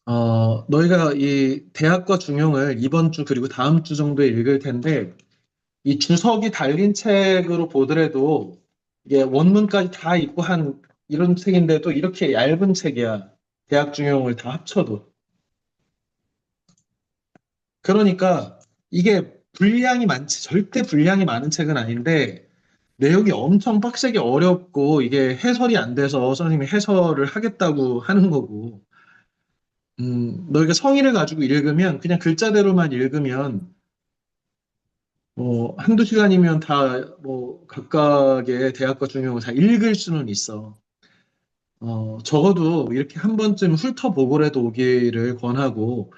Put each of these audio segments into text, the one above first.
너희가 이 대학과 중용을 이번 주 그리고 다음 주 정도에 읽을 텐데, 이 주석이 달린 책으로 보더라도 이게 원문까지 다 있고 한 이런 책인데도 이렇게 얇은 책이야. 대학 중용을 다 합쳐도. 그러니까 이게 분량이 많지, 절대 분량이 많은 책은 아닌데, 내용이 엄청 빡세게 어렵고 이게 해설이 안 돼서 선생님이 해설을 하겠다고 하는 거고, 너희가 성의를 가지고 읽으면 그냥 글자대로만 읽으면 뭐 한두 시간이면 다 뭐 각각의 대학과 중용을 다 읽을 수는 있어. 적어도 이렇게 한 번쯤 훑어보고라도 오기를 권하고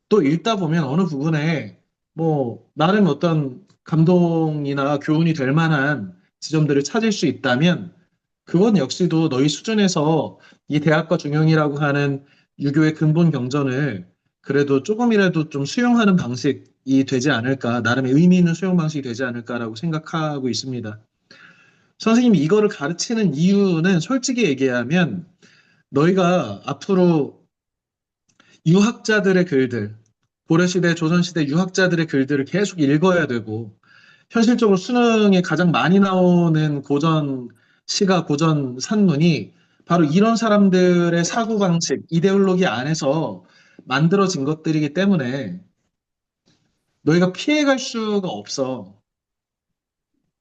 또 읽다 보면 어느 부분에 뭐 나름 어떤 감동이나 교훈이 될 만한 지점들을 찾을 수 있다면 그건 역시도 너희 수준에서 이 대학과 중용이라고 하는 유교의 근본 경전을 그래도 조금이라도 좀 수용하는 방식이 되지 않을까, 나름의 의미 있는 수용 방식이 되지 않을까라고 생각하고 있습니다. 선생님이 이거를 가르치는 이유는 솔직히 얘기하면 너희가 앞으로 유학자들의 글들, 고려시대, 조선시대 유학자들의 글들을 계속 읽어야 되고, 현실적으로 수능에 가장 많이 나오는 고전 시가, 고전 산문이 바로 이런 사람들의 사고방식, 이데올로기 안에서 만들어진 것들이기 때문에 너희가 피해갈 수가 없어.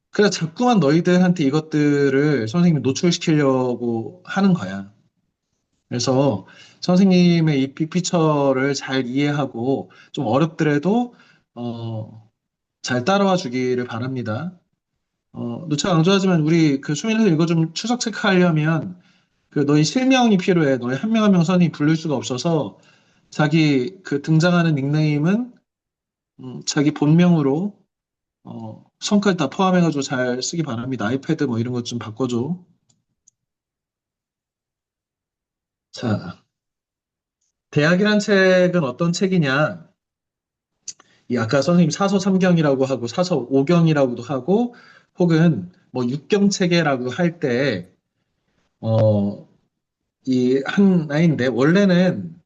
그래서 자꾸만 너희들한테 이것들을 선생님이 노출시키려고 하는 거야. 그래서 선생님의 이 빅피처를 잘 이해하고 좀 어렵더라도 잘 따라와 주기를 바랍니다. 누차 강조하지만 우리 그 수민에서 이거 좀 추적 체크하려면 그 너희 실명이 필요해. 너희 한 명 한 명 선이 부를 수가 없어서 자기 그 등장하는 닉네임은 자기 본명으로 성까지 다 포함해가지고 잘 쓰기 바랍니다. 아이패드 뭐 이런 것 좀 바꿔줘. 자, 대학이란 책은 어떤 책이냐? 이 아까 선생님 사서 삼경이라고 하고 사서 오경이라고도 하고 혹은 뭐 육경 체계라고 할 때, 이 하나인데 원래는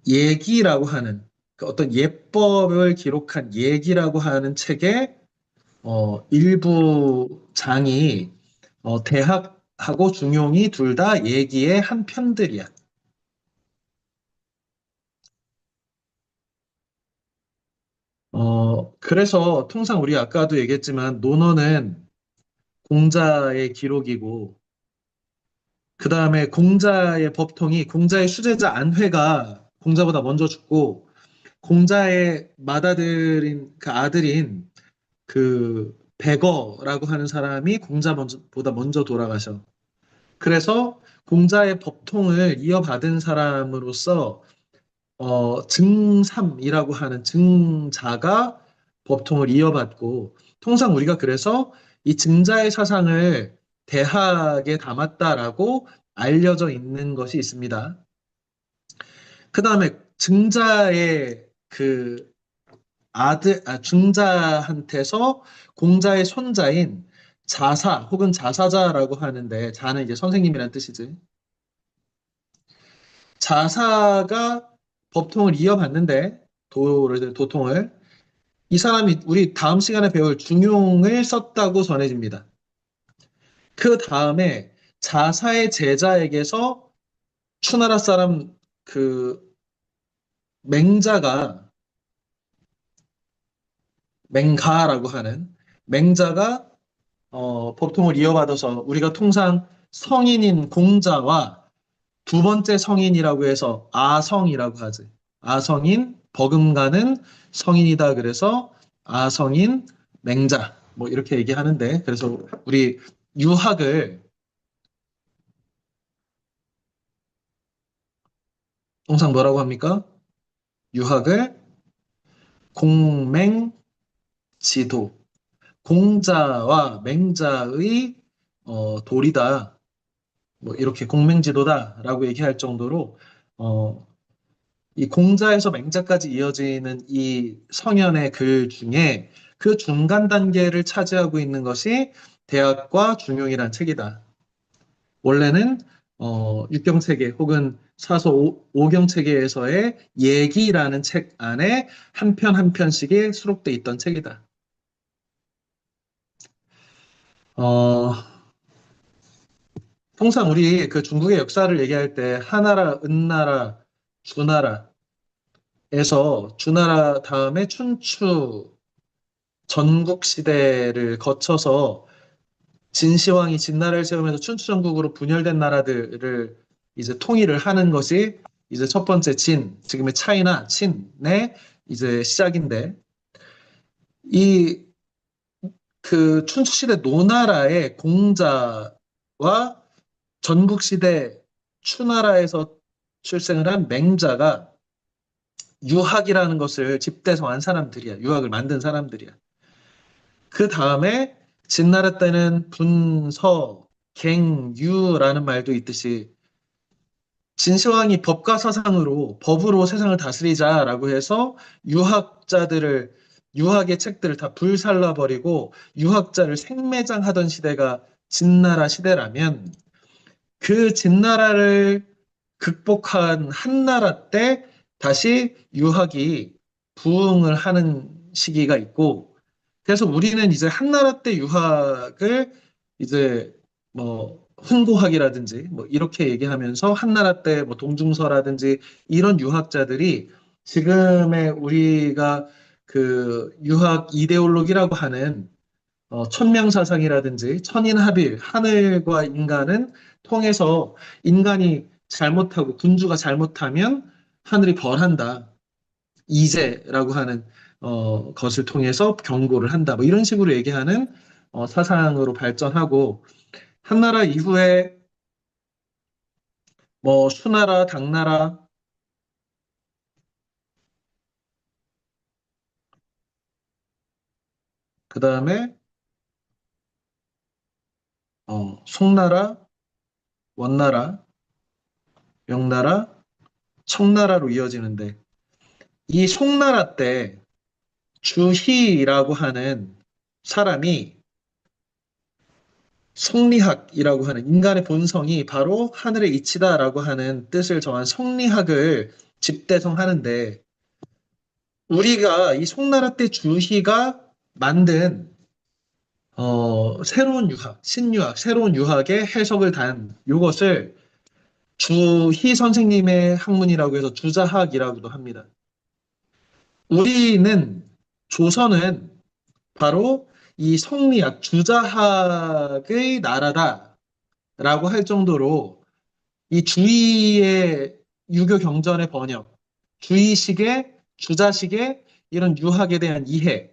예기라고 하는 그 어떤 예법을 기록한 예기라고 하는 책의 일부 장이 대학하고 중용이 둘 다 예기의 한 편들이야. 그래서 통상 우리 아까도 얘기했지만 논어는 공자의 기록이고 그 다음에 공자의 법통이 공자의 수제자 안회가 공자보다 먼저 죽고 공자의 맏아들인 그 아들인 그 백어라고 하는 사람이 공자보다 먼저 돌아가셔. 그래서 공자의 법통을 이어받은 사람으로서 증삼이라고 하는 증자가 법통을 이어받고 통상 우리가 그래서 이 증자의 사상을 대학에 담았다라고 알려져 있는 것이 있습니다. 그 다음에 증자의 그 중자한테서 공자의 손자인 자사 혹은 자사자라고 하는데 자는 이제 선생님이란 뜻이지. 자사가 법통을 이어받는데 도통을 이 사람이 우리 다음 시간에 배울 중용을 썼다고 전해집니다. 그 다음에 자사의 제자에게서 추나라 사람 그 맹자가 맹가라고 하는 맹자가 법통을 이어받아서 우리가 통상 성인인 공자와 두 번째 성인이라고 해서 아성이라고 하지. 아성인 버금가는 성인이다. 그래서 아성인 맹자 뭐 이렇게 얘기하는데 그래서 우리 유학을 통상 뭐라고 합니까? 유학을 공맹지도 공자와 맹자의 도리다. 뭐 이렇게 공맹지도다라고 얘기할 정도로 어, 이 공자에서 맹자까지 이어지는 이 성현의 글 중에 그 중간 단계를 차지하고 있는 것이 대학과 중용이란 책이다. 원래는 육경체계 혹은 사서 오경 체계에서의 얘기라는 책 안에 한 편 한 편씩이 수록돼 있던 책이다. 어, 통상 우리 그 중국의 역사를 얘기할 때 하나라, 은나라, 주나라에서 주나라 다음에 춘추 전국 시대를 거쳐서 진시황이 진나라를 세우면서 춘추전국으로 분열된 나라들을 이제 통일을 하는 것이 이제 첫 번째 진, 지금의 차이나 친의 이제 시작인데 이 그 춘추시대 노나라의 공자와 전국시대 추나라에서 출생을 한 맹자가 유학이라는 것을 집대성한 사람들이야. 유학을 만든 사람들이야. 그 다음에 진나라 때는 분서, 갱, 유라는 말도 있듯이 진시황이 법과 사상으로 법으로 세상을 다스리자라고 해서 유학자들을 유학의 책들을 다 불살라버리고 유학자를 생매장하던 시대가 진나라 시대라면 그 진나라를 극복한 한나라 때 다시 유학이 부흥을 하는 시기가 있고 그래서 우리는 이제 한나라 때 유학을 이제 뭐 훈고학이라든지 뭐 이렇게 얘기하면서 한나라 때 뭐 동중서라든지 이런 유학자들이 지금의 우리가 그 유학 이데올로기라고 하는 천명사상이라든지 천인합일, 하늘과 인간은 통해서 인간이 잘못하고 군주가 잘못하면 하늘이 벌한다. 이제라고 하는 것을 통해서 경고를 한다. 뭐 이런 식으로 얘기하는 사상으로 발전하고 한나라 이후에 뭐 수나라, 당나라, 그 다음에 송나라, 원나라, 명나라, 청나라로 이어지는데 이 송나라 때 주희라고 하는 사람이 성리학이라고 하는 인간의 본성이 바로 하늘의 이치다라고 하는 뜻을 정한 성리학을 집대성하는데 우리가 이 송나라 때 주희가 만든 새로운 유학, 신유학, 새로운 유학의 해석을 단 이것을 주희 선생님의 학문이라고 해서 주자학이라고도 합니다. 우리는 조선은 바로 이 성리학, 주자학의 나라다라고 할 정도로 이 주의의 유교 경전의 번역, 주의식의, 주자식의 이런 유학에 대한 이해,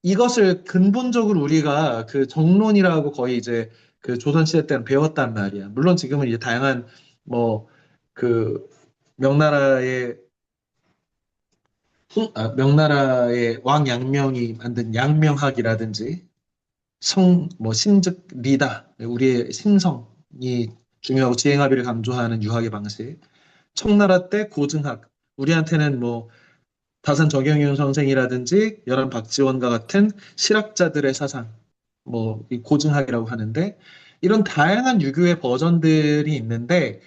이것을 근본적으로 우리가 그 정론이라고 거의 이제 그 조선시대 때는 배웠단 말이야. 물론 지금은 이제 다양한 뭐 그 명나라의 명나라의 왕 양명이 만든 양명학이라든지 뭐 신즉 리다 우리의 심성이 중요하고 지행합의를 강조하는 유학의 방식 청나라 때 고증학 우리한테는 뭐 다산 정경윤 선생이라든지 열한 박지원과 같은 실학자들의 사상 뭐이 고증학이라고 하는데 이런 다양한 유교의 버전들이 있는데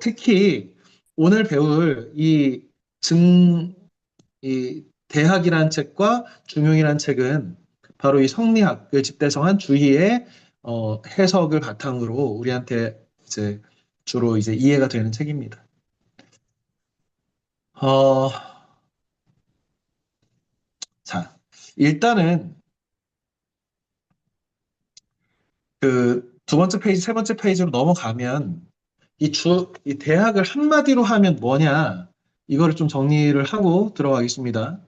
특히 오늘 배울 이 대학이라는 책과 중용이라는 책은 바로 이 성리학을 집대성한 주희의 해석을 바탕으로 우리한테 이제 주로 이제 이해가 되는 책입니다. 어, 자, 일단은 그 두 번째 페이지, 세 번째 페이지로 넘어가면 이 대학을 한마디로 하면 뭐냐, 이거를 좀 정리를 하고 들어가겠습니다.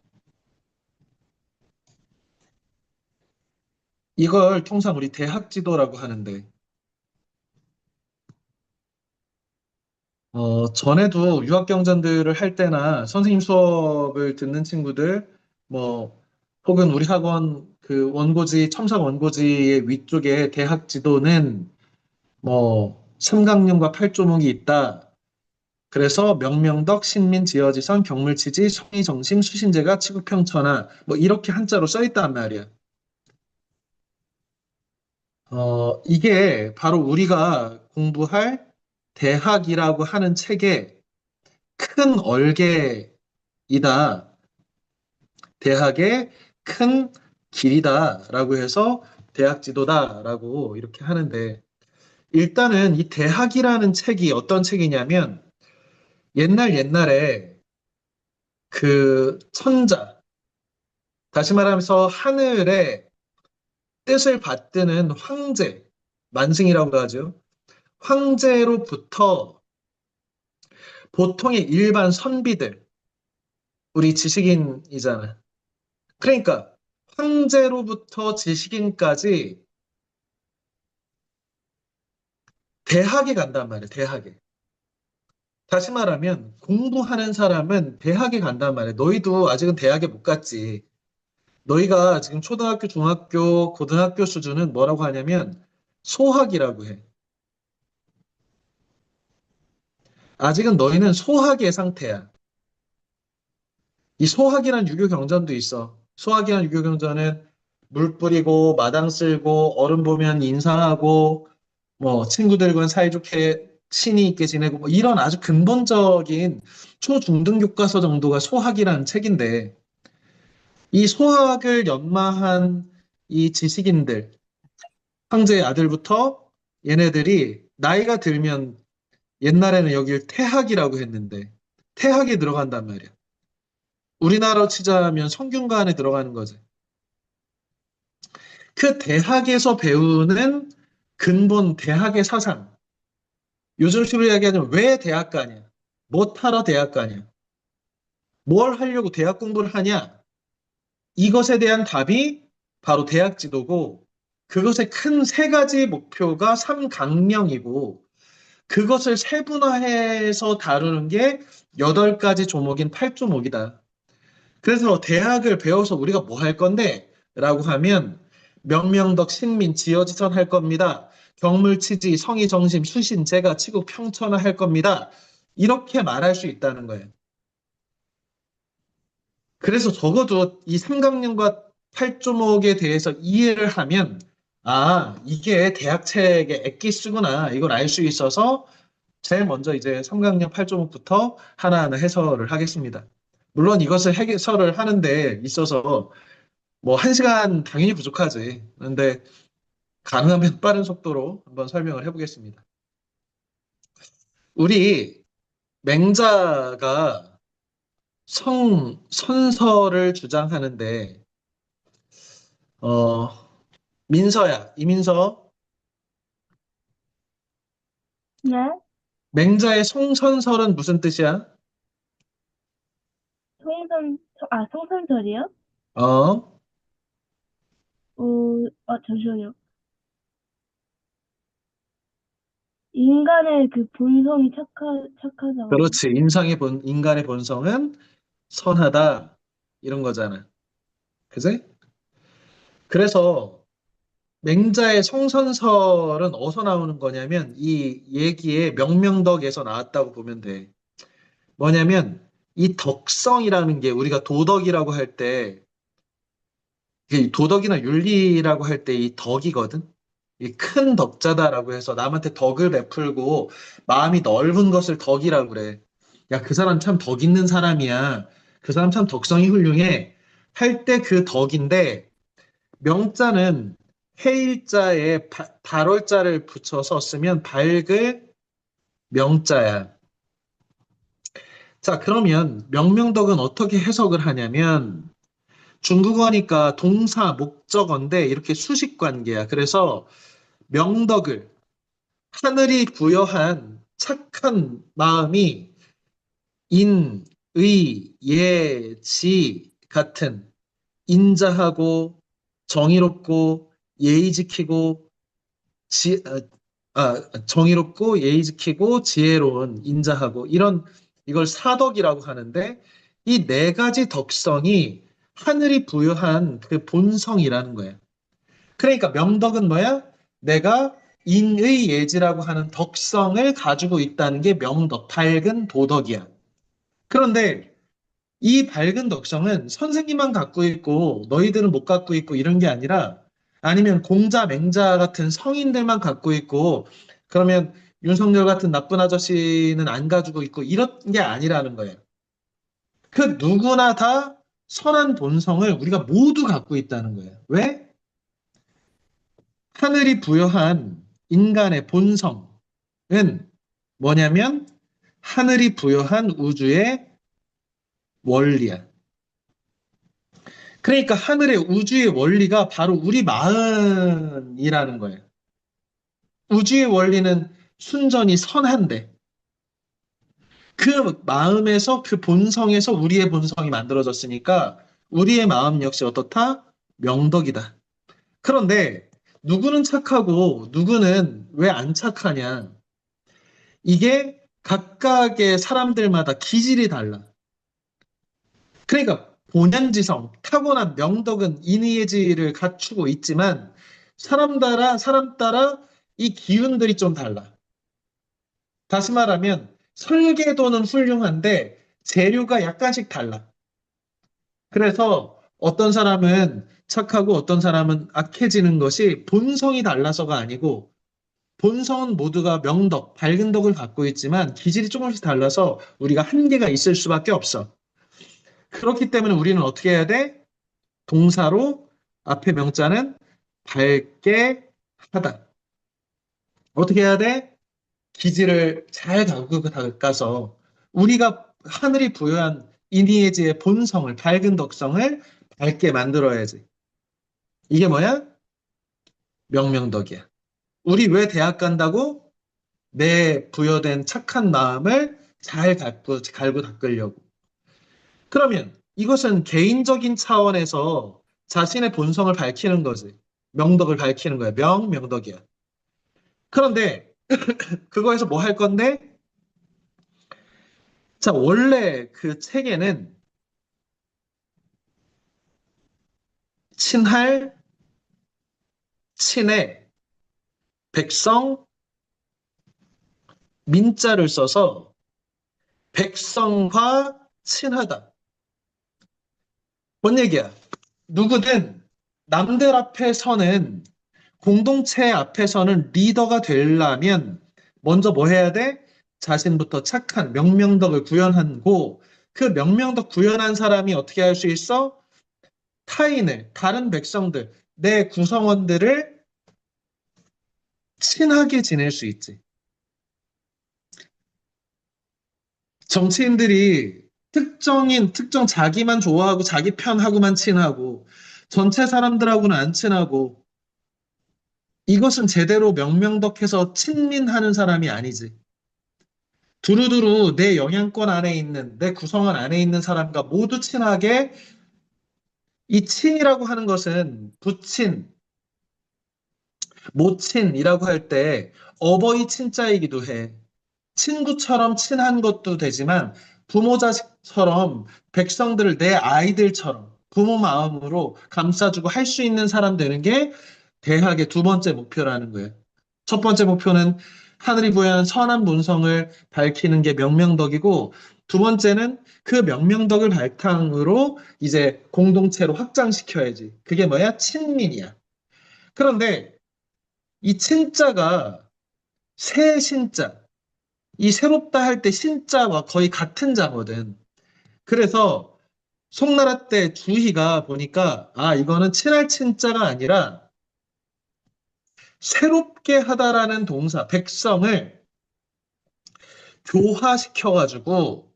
이걸 통상 우리 대학 지도라고 하는데, 전에도 유학경전들을 할 때나 선생님 수업을 듣는 친구들, 뭐, 혹은 우리 학원 그 원고지, 첨삭 원고지의 위쪽에 대학 지도는 뭐, 삼강령과 팔조목이 있다. 그래서 명명덕, 신민, 지어지선, 경물치지, 성의정심, 수신제가, 치국평천하, 뭐, 이렇게 한자로 써 있단 말이야. 이게 바로 우리가 공부할 대학이라고 하는 책의 큰 얼개이다. 대학의 큰 길이다라고 해서 대학 지도다라고 이렇게 하는데 일단은 이 대학이라는 책이 어떤 책이냐면 옛날에 그 천자, 다시 말하면서 하늘의 뜻을 받드는 황제, 만승이라고 하죠. 황제로부터 보통의 일반 선비들, 우리 지식인이잖아. 그러니까 황제로부터 지식인까지 대학에 간단 말이야, 대학에. 다시 말하면 공부하는 사람은 대학에 간단 말이야. 너희도 아직은 대학에 못 갔지. 너희가 지금 초등학교, 중학교, 고등학교 수준은 뭐라고 하냐면 소학이라고 해. 아직은 너희는 소학의 상태야. 이 소학이란 유교 경전도 있어. 소학이란 유교 경전은 물 뿌리고 마당 쓸고 어른 보면 인사하고 뭐 친구들과는 사이좋게 친히 있게 지내고 뭐 이런 아주 근본적인 초중등 교과서 정도가 소학이라는 책인데 이 소학을 연마한 이 지식인들, 황제의 아들부터 얘네들이 나이가 들면 옛날에는 여길 태학이라고 했는데 태학에 들어간단 말이야. 우리나라로 치자면 성균관에 들어가는 거지. 그 대학에서 배우는 근본 대학의 사상. 요즘식으로 이야기하면 왜 대학 가냐? 뭐 타러 대학 가냐? 뭘 하려고 대학 공부를 하냐? 이것에 대한 답이 바로 대학 지도고 그것의 큰 세 가지 목표가 삼강령이고 그것을 세분화해서 다루는 게 여덟 가지 조목인 팔조목이다. 그래서 대학을 배워서 우리가 뭐 할 건데? 라고 하면 명명덕, 신민, 지어지선 할 겁니다. 경물치지, 성의정심, 수신, 제가, 치국, 평천화 할 겁니다. 이렇게 말할 수 있다는 거예요. 그래서 적어도 이 삼강령과 팔조목에 대해서 이해를 하면 아, 이게 대학책의 엑기스구나. 이걸 알 수 있어서 제일 먼저 이제 삼강령 팔조목부터 하나하나 해설을 하겠습니다. 물론 이것을 해설을 하는데 있어서 뭐 한 시간 당연히 부족하지. 그런데 가능하면 빠른 속도로 한번 설명을 해보겠습니다. 우리 맹자가 선서를 주장하는데 어, 민서야, 이민서, 네, 맹자의 성선설은 무슨 뜻이야? 성선설이요? 어, 잠시만요. 인간의 그 본성이 착하다고요? 그렇지. 인간의 본성은 선하다. 이런 거잖아. 그지? 그래서 맹자의 성선설은 어디서 나오는 거냐면 이 얘기의 명명덕에서 나왔다고 보면 돼. 뭐냐면 이 덕성이라는 게 우리가 도덕이라고 할 때, 이 도덕이나 윤리라고 할 때 이 덕이거든. 이 큰 덕자다라고 해서 남한테 덕을 베풀고 마음이 넓은 것을 덕이라고 그래. 야, 그 사람 참 덕 있는 사람이야. 그 사람 참 덕성이 훌륭해. 할 때 그 덕인데 명자는 해일자에 발월자를 붙여서 쓰면 밝을 명자야. 자, 그러면 명명덕은 어떻게 해석을 하냐면 중국어니까 동사, 목적어인데 이렇게 수식 관계야. 그래서 명덕을 하늘이 부여한 착한 마음이 인, 의, 예, 지 같은 인자하고 정의롭고 예의 지키고 정의롭고 예의 지키고 지혜로운 인자하고 이걸 사덕이라고 하는데 이 네 가지 덕성이 하늘이 부여한 그 본성이라는 거예요. 그러니까 명덕은 뭐야? 내가 인의 예지라고 하는 덕성을 가지고 있다는 게 명덕, 밝은 도덕이야. 그런데 이 밝은 덕성은 선생님만 갖고 있고 너희들은 못 갖고 있고 이런 게 아니라 아니면 공자, 맹자 같은 성인들만 갖고 있고 그러면 윤석열 같은 나쁜 아저씨는 안 가지고 있고 이런 게 아니라는 거예요. 그 누구나 다 선한 본성을 우리가 모두 갖고 있다는 거예요. 왜? 하늘이 부여한 인간의 본성은 뭐냐면 하늘이 부여한 우주의 원리야. 그러니까 하늘의 우주의 원리가 바로 우리 마음이라는 거예요. 우주의 원리는 순전히 선한데 그 마음에서 그 본성에서 우리의 본성이 만들어졌으니까 우리의 마음 역시 어떻다? 명덕이다. 그런데 누구는 착하고 누구는 왜 안 착하냐? 이게 각각의 사람들마다 기질이 달라. 그러니까 본연지성, 타고난 명덕은 인의의지를 갖추고 있지만 사람 따라 이 기운들이 좀 달라. 다시 말하면 설계도는 훌륭한데 재료가 약간씩 달라. 그래서 어떤 사람은 착하고 어떤 사람은 악해지는 것이 본성이 달라서가 아니고 본성은 모두가 명덕, 밝은 덕을 갖고 있지만 기질이 조금씩 달라서 우리가 한계가 있을 수밖에 없어. 그렇기 때문에 우리는 어떻게 해야 돼? 동사로 앞에 명자는 밝게 하다. 어떻게 해야 돼? 기질을 잘 갖고 가서 우리가 하늘이 부여한 이니에지의 본성을, 밝은 덕성을 밝게 만들어야지. 이게 뭐야? 명명덕이야. 우리 왜 대학 간다고? 내 부여된 착한 마음을 잘 갈고 닦으려고. 그러면 이것은 개인적인 차원에서 자신의 본성을 밝히는 거지. 명덕을 밝히는 거야. 명덕이야. 그런데 그거에서 뭐 할 건데? 자, 원래 그 책에는 친할, 친해, 백성, 민자를 써서 백성과 친하다. 뭔 얘기야? 누구든 남들 앞에 서는 공동체 앞에서는 리더가 되려면 먼저 뭐 해야 돼? 자신부터 착한 명명덕을 구현하고 그 명명덕 구현한 사람이 어떻게 할 수 있어? 타인을, 다른 백성들, 내 구성원들을 친하게 지낼 수 있지. 정치인들이 특정 자기만 좋아하고 자기 편하고만 친하고 전체 사람들하고는 안 친하고 이것은 제대로 명명덕해서 친민하는 사람이 아니지. 두루두루 내 영향권 안에 있는, 내 구성원 안에 있는 사람과 모두 친하게 이 친이라고 하는 것은 부친, 모친이라고 할 때 어버이 친자이기도 해. 친구처럼 친한 것도 되지만 부모 자식처럼 백성들을 내 아이들처럼 부모 마음으로 감싸주고 할 수 있는 사람 되는 게 대학의 두 번째 목표라는 거예요. 첫 번째 목표는 하늘이 부여한 선한 본성을 밝히는 게 명명덕이고 두 번째는 그 명명덕을 바탕으로 이제 공동체로 확장시켜야지. 그게 뭐야? 친민이야. 그런데 이 친자가 새 신자, 이 새롭다 할 때 신자와 거의 같은 자거든. 그래서 송나라 때 주희가 보니까 아, 이거는 친할 친자가 아니라 새롭게 하다라는 동사, 백성을 교화시켜가지고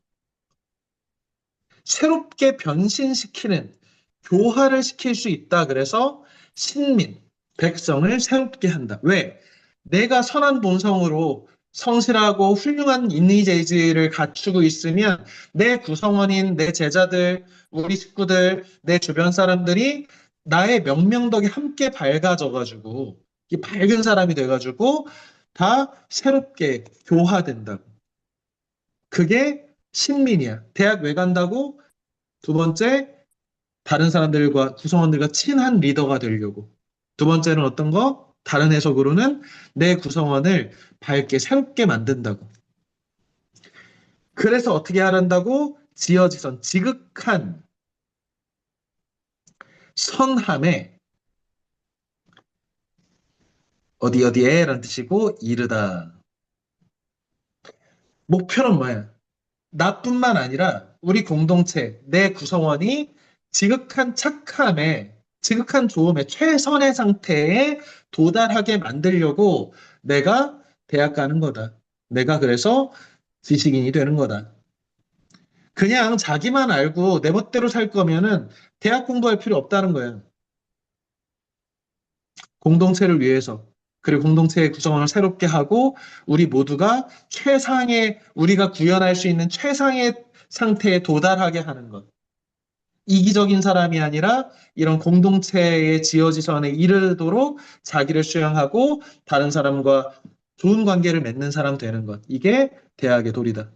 새롭게 변신시키는 교화를 시킬 수 있다. 그래서 신민, 백성을 새롭게 한다. 왜? 내가 선한 본성으로 성실하고 훌륭한 인의재질을 갖추고 있으면 내 구성원인 내 제자들, 우리 식구들, 내 주변 사람들이 나의 명명덕에 함께 밝아져가지고 이 밝은 사람이 돼가지고 다 새롭게 교화된다고. 그게 신민이야. 대학 왜 간다고? 두 번째, 다른 사람들과 구성원들과 친한 리더가 되려고. 두 번째는 어떤 거? 다른 해석으로는 내 구성원을 밝게 새롭게 만든다고. 그래서 어떻게 하란다고? 지어지선 지극한 선함에 어디에라는 뜻이고 이르다. 목표는 뭐야? 나뿐만 아니라 우리 공동체, 내 구성원이 지극한 착함에, 지극한 좋음의 최선의 상태에 도달하게 만들려고 내가 대학 가는 거다. 내가 그래서 지식인이 되는 거다. 그냥 자기만 알고 내 멋대로 살 거면은 대학 공부할 필요 없다는 거야. 공동체를 위해서. 그리고 공동체의 구성원을 새롭게 하고 우리 모두가 최상의, 우리가 구현할 수 있는 최상의 상태에 도달하게 하는 것. 이기적인 사람이 아니라 이런 공동체의 지어지선에 이르도록 자기를 수양하고 다른 사람과 좋은 관계를 맺는 사람 되는 것. 이게 대학의 도리다.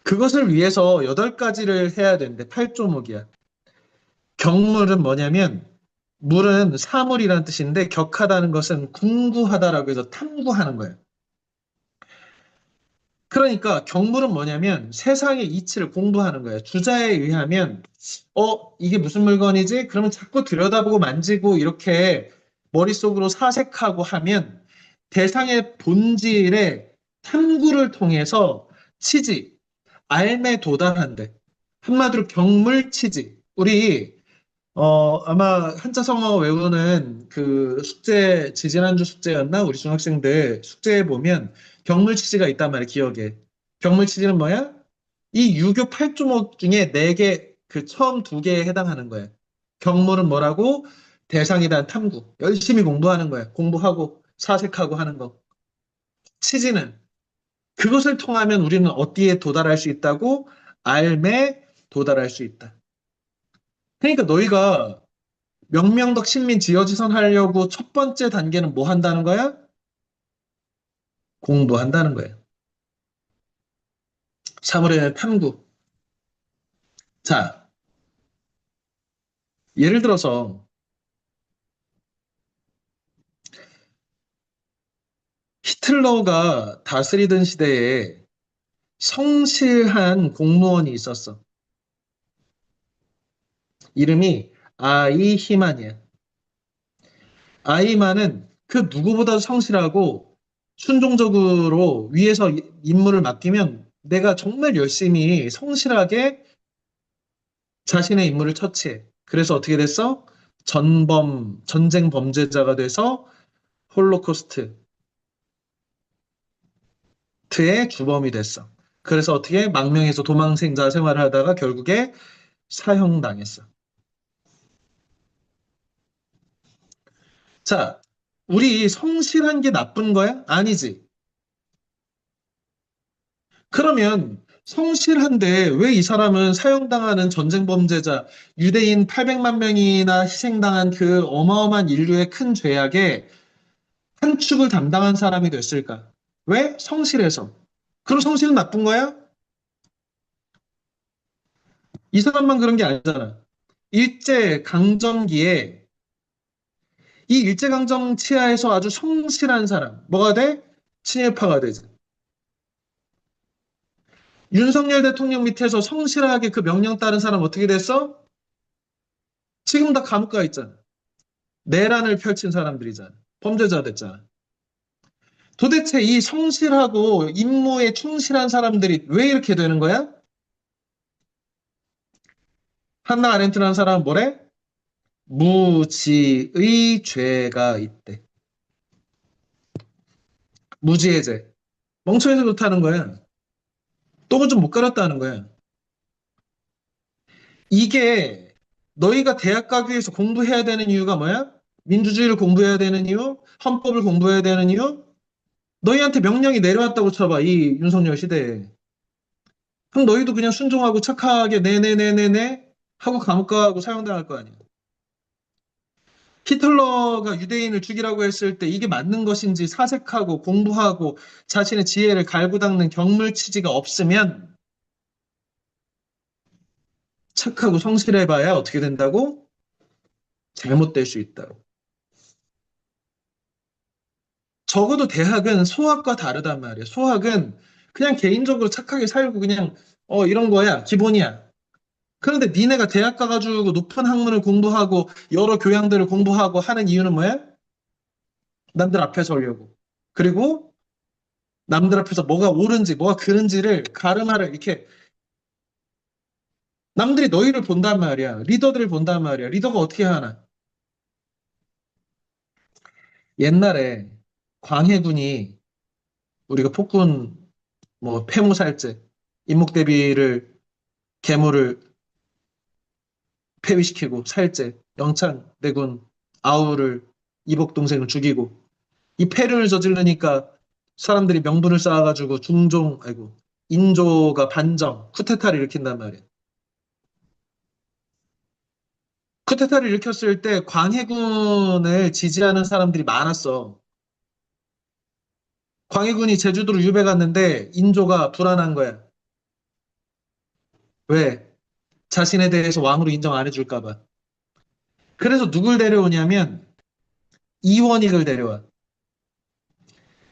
그것을 위해서 8가지를 해야 되는데 8조목이야. 경물은 뭐냐면 물은 사물이라는 뜻인데 격하다는 것은 궁구하다라고 해서 탐구하는 거예요. 그러니까 경물은 뭐냐면 세상의 이치를 공부하는 거예요. 주자에 의하면 이게 무슨 물건이지? 그러면 자꾸 들여다보고 만지고 이렇게 머릿속으로 사색하고 하면 대상의 본질의 탐구를 통해서 치지, 알매 도달한대. 한마디로 경물치지. 우리 아마 한자 성어 외우는 그 숙제, 지지난주 숙제였나? 우리 중학생들 숙제에 보면 경물치지가 있단 말이에요, 기억에. 경물치지는 뭐야? 이 유교 8조목 중에 4개, 그 처음 2개에 해당하는 거예요. 경물은 뭐라고? 대상에 대한 탐구. 열심히 공부하는 거예요. 공부하고 사색하고 하는 거. 치지는 그것을 통하면 우리는 어디에 도달할 수 있다고? 알매 도달할 수 있다. 그러니까 너희가 명명덕 신민 지어지선 하려고 첫 번째 단계는 뭐 한다는 거야? 공부한다는 거예요. 사물에 대한 탐구. 자, 예를 들어서 히틀러가 다스리던 시대에 성실한 공무원이 있었어. 이름이 아이히만이야. 아이히만은 그 누구보다 성실하고 순종적으로 위에서 임무를 맡기면 내가 정말 열심히 성실하게 자신의 임무를 처치해. 그래서 어떻게 됐어? 전쟁 범죄자가 돼서 홀로코스트의 주범이 됐어. 그래서 어떻게 망명해서 도망생자 생활을 하다가 결국에 사형당했어. 자, 우리 성실한 게 나쁜 거야? 아니지. 그러면 성실한데 왜 이 사람은 사형당하는 전쟁 범죄자, 유대인 800만 명이나 희생당한 그 어마어마한 인류의 큰 죄악에 한 축을 담당한 사람이 됐을까? 왜? 성실해서. 그럼 성실은 나쁜 거야? 이 사람만 그런 게 아니잖아. 일제 강점기에 이 일제 강점 치하에서 아주 성실한 사람, 뭐가 돼? 친일파가 되지. 윤석열 대통령 밑에서 성실하게 그 명령 따른 사람 어떻게 됐어? 지금 다 감옥 가 있잖아. 내란을 펼친 사람들이잖아. 범죄자 됐잖아. 도대체 이 성실하고 임무에 충실한 사람들이 왜 이렇게 되는 거야? 한나 아렌트라는 사람은 뭐래? 무지의 죄가 있대. 무지의 죄. 멍청해서 그렇다는 거야. 똥을 좀 못 갈았다는 거야. 이게 너희가 대학 가기 위해서 공부해야 되는 이유가 뭐야? 민주주의를 공부해야 되는 이유? 헌법을 공부해야 되는 이유? 너희한테 명령이 내려왔다고 쳐봐, 이 윤석열 시대에. 그럼 너희도 그냥 순종하고 착하게 네네네네네 하고 감옥 가고 사형당할 거 아니야. 히틀러가 유대인을 죽이라고 했을 때 이게 맞는 것인지 사색하고 공부하고 자신의 지혜를 갈고 닦는 경물치지가 없으면 착하고 성실해봐야 어떻게 된다고? 잘못될 수 있다고. 적어도 대학은 소학과 다르단 말이에요. 소학은 그냥 개인적으로 착하게 살고 그냥 이런 거야. 기본이야. 그런데 니네가 대학 가가지고 높은 학문을 공부하고 여러 교양들을 공부하고 하는 이유는 뭐야? 남들 앞에 서려고. 그리고 남들 앞에서 뭐가 옳은지, 뭐가 그른지를 가르마를 이렇게 남들이 너희를 본단 말이야. 리더들을 본단 말이야. 리더가 어떻게 하나? 옛날에 광해군이 우리가 폭군 뭐 폐무살제, 임목대비를 계모를 폐위시키고 살제, 영창대군 아우를 이복 동생을 죽이고 이 폐륜을 저지르니까 사람들이 명분을 쌓아가지고 인조가 반정, 쿠데타를 일으킨단 말이야. 쿠데타를 일으켰을 때 광해군을 지지하는 사람들이 많았어. 광해군이 제주도로 유배 갔는데 인조가 불안한 거야. 왜? 자신에 대해서 왕으로 인정 안 해줄까 봐. 그래서 누굴 데려오냐면 이원익을 데려와.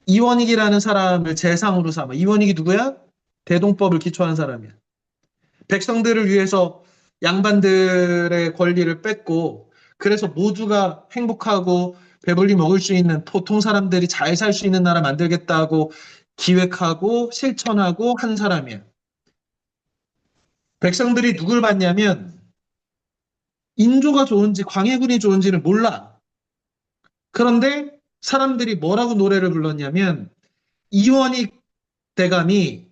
이원익이라는 사람을 재상으로 삼아. 이원익이 누구야? 대동법을 기초한 사람이야. 백성들을 위해서 양반들의 권리를 뺏고 그래서 모두가 행복하고 배불리 먹을 수 있는 보통 사람들이 잘 살 수 있는 나라 만들겠다고 기획하고 실천하고 한 사람이야. 백성들이 누굴 봤냐면 인조가 좋은지 광해군이 좋은지를 몰라. 그런데 사람들이 뭐라고 노래를 불렀냐면 이원익 대감이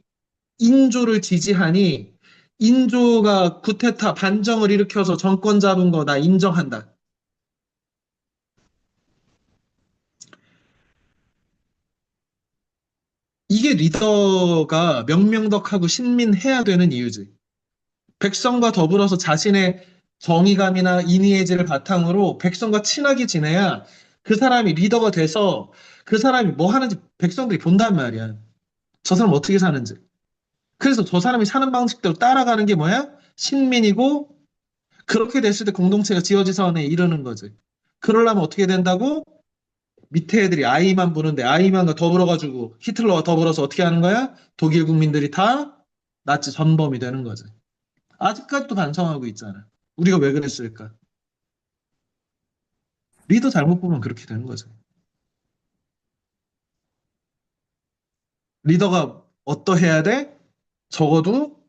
인조를 지지하니 인조가 쿠데타 반정을 일으켜서 정권 잡은 거 나 인정한다. 이게 리더가 명명덕하고 신민해야 되는 이유지. 백성과 더불어서 자신의 정의감이나 인의의지를 바탕으로 백성과 친하게 지내야 그 사람이 리더가 돼서 그 사람이 뭐 하는지 백성들이 본단 말이야. 저 사람 어떻게 사는지. 그래서 저 사람이 사는 방식대로 따라가는 게 뭐야? 신민이고 그렇게 됐을 때 공동체가 지어지선에 이르는 거지. 그러려면 어떻게 된다고? 밑에 애들이 아이만 부는데 아이만과 더불어가지고 히틀러와 더불어서 어떻게 하는 거야? 독일 국민들이 다 나치 전범이 되는 거지. 아직까지도 반성하고 있잖아. 우리가 왜 그랬을까? 리더 잘못 보면 그렇게 되는 거죠. 리더가 어떠해야 돼? 적어도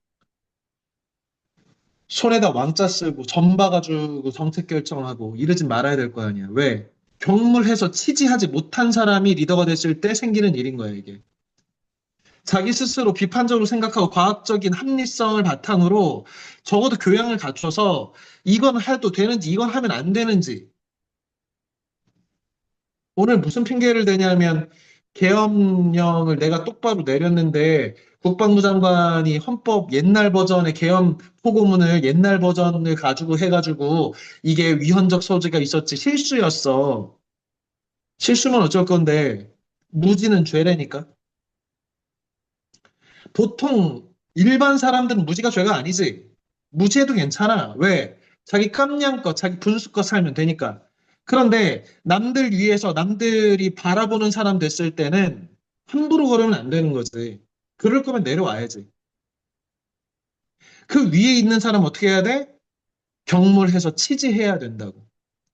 손에다 왕자 쓰고 점 봐가지고 정책 결정하고 이러지 말아야 될 거 아니야. 왜? 경물해서 치지하지 못한 사람이 리더가 됐을 때 생기는 일인 거야, 이게. 자기 스스로 비판적으로 생각하고 과학적인 합리성을 바탕으로 적어도 교양을 갖춰서 이건 해도 되는지 이건 하면 안 되는지 오늘 무슨 핑계를 대냐면 계엄령을 내가 똑바로 내렸는데 국방부 장관이 헌법 옛날 버전의 계엄 포고문을 옛날 버전을 가지고 해가지고 이게 위헌적 소지가 있었지 실수였어. 실수면 어쩔 건데 무지는 죄라니까. 보통 일반 사람들은 무지가 죄가 아니지. 무지해도 괜찮아. 왜? 자기 깜냥껏, 자기 분수껏 살면 되니까. 그런데 남들 위해서 남들이 바라보는 사람 됐을 때는 함부로 걸으면 안 되는 거지. 그럴 거면 내려와야지. 그 위에 있는 사람 어떻게 해야 돼? 경물해서 치지해야 된다고.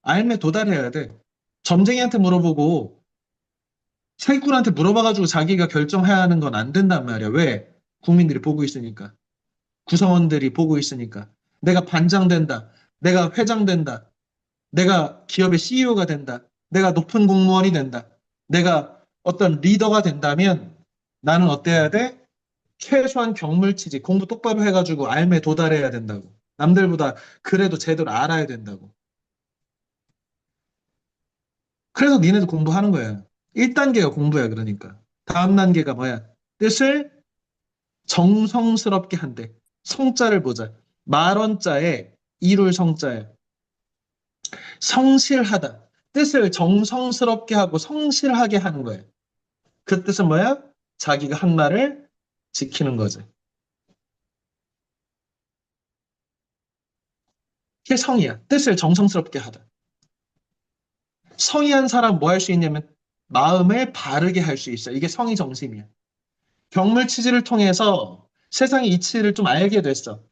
알매 도달해야 돼. 점쟁이한테 물어보고 사기꾼한테 물어봐가지고 자기가 결정해야 하는 건 안 된단 말이야. 왜? 국민들이 보고 있으니까. 구성원들이 보고 있으니까. 내가 반장 된다. 내가 회장 된다. 내가 기업의 CEO가 된다. 내가 높은 공무원이 된다. 내가 어떤 리더가 된다면 나는 어때야 돼? 최소한 경물치지. 공부 똑바로 해가지고 알매 도달해야 된다고. 남들보다 그래도 제대로 알아야 된다고. 그래서 니네도 공부하는 거야. 1단계가 공부야, 그러니까. 다음 단계가 뭐야? 뜻을 정성스럽게 한대. 성자를 보자. 말원자에 이룰 성자야. 성실하다. 뜻을 정성스럽게 하고 성실하게 하는 거예요. 그 뜻은 뭐야? 자기가 한 말을 지키는 거지. 그게 성이야. 뜻을 정성스럽게 하다. 성의한 사람 뭐 할 수 있냐면 마음을 바르게 할 수 있어. 이게 성의 정신이야. 경물치지를 통해서 세상의 이치를 좀 알게 됐어.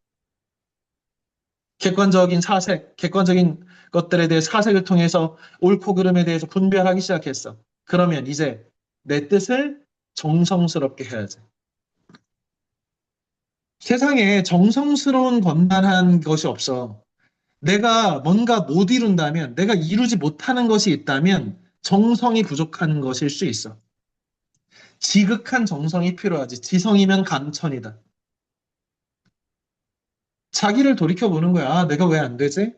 객관적인 사색, 객관적인 것들에 대해 사색을 통해서 옳고 그름에 대해서 분별하기 시작했어. 그러면 이제 내 뜻을 정성스럽게 해야지. 세상에 정성스러운 것만한 것이 없어. 내가 뭔가 못 이룬다면, 내가 이루지 못하는 것이 있다면 정성이 부족한 것일 수 있어. 지극한 정성이 필요하지. 지성이면 감천이다. 자기를 돌이켜보는 거야. 아, 내가 왜 안 되지?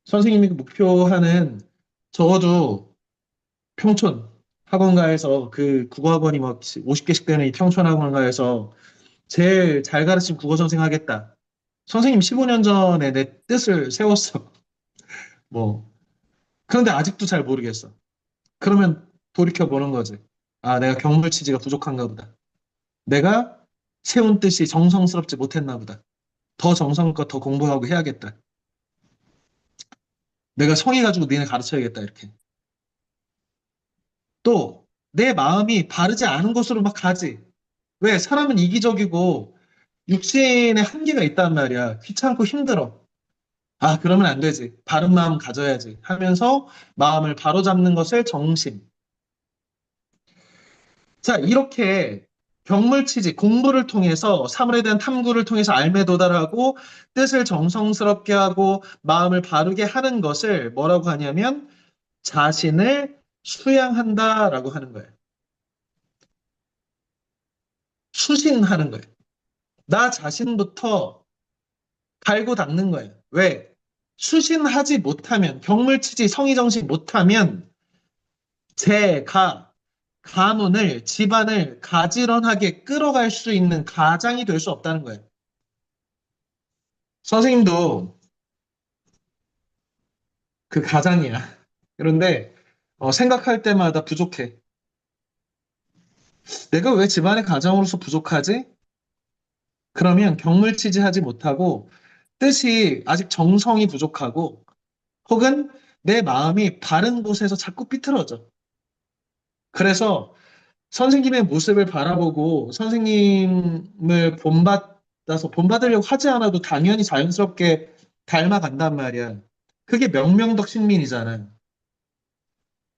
선생님이 목표하는 적어도 평촌 학원가에서 그 국어학원이 막 50개씩 되는 이 평촌 학원가에서 제일 잘 가르친 국어 선생 하겠다. 선생님 15년 전에 내 뜻을 세웠어. 뭐. 그런데 아직도 잘 모르겠어. 그러면 돌이켜보는 거지. 아, 내가 경물치지가 부족한가 보다. 내가 세운 뜻이 정성스럽지 못했나 보다. 더 정성껏 더 공부하고 해야겠다. 내가 성의 가지고 니네 가르쳐야겠다, 이렇게. 또, 내 마음이 바르지 않은 곳으로 막 가지. 왜? 사람은 이기적이고 육신의 한계가 있단 말이야. 귀찮고 힘들어. 아, 그러면 안 되지. 바른 마음 가져야지. 하면서 마음을 바로잡는 것을 정심. 자, 이렇게 경물치지, 공부를 통해서 사물에 대한 탐구를 통해서 알매 도달하고 뜻을 정성스럽게 하고 마음을 바르게 하는 것을 뭐라고 하냐면 자신을 수양한다라고 하는 거예요. 수신하는 거예요. 나 자신부터 갈고 닦는 거예요. 왜? 수신하지 못하면, 경물치지, 성의정신 못하면 제가 가문을, 집안을 가지런하게 끌어갈 수 있는 가장이 될 수 없다는 거예요. 선생님도 그 가장이야. 그런데 생각할 때마다 부족해. 내가 왜 집안의 가장으로서 부족하지? 그러면 경물치지하지 못하고 뜻이 아직 정성이 부족하고 혹은 내 마음이 바른 곳에서 자꾸 삐뚤어져. 그래서 선생님의 모습을 바라보고 선생님을 본받으려고 하지 않아도 당연히 자연스럽게 닮아간단 말이야. 그게 명명덕 신민이잖아요.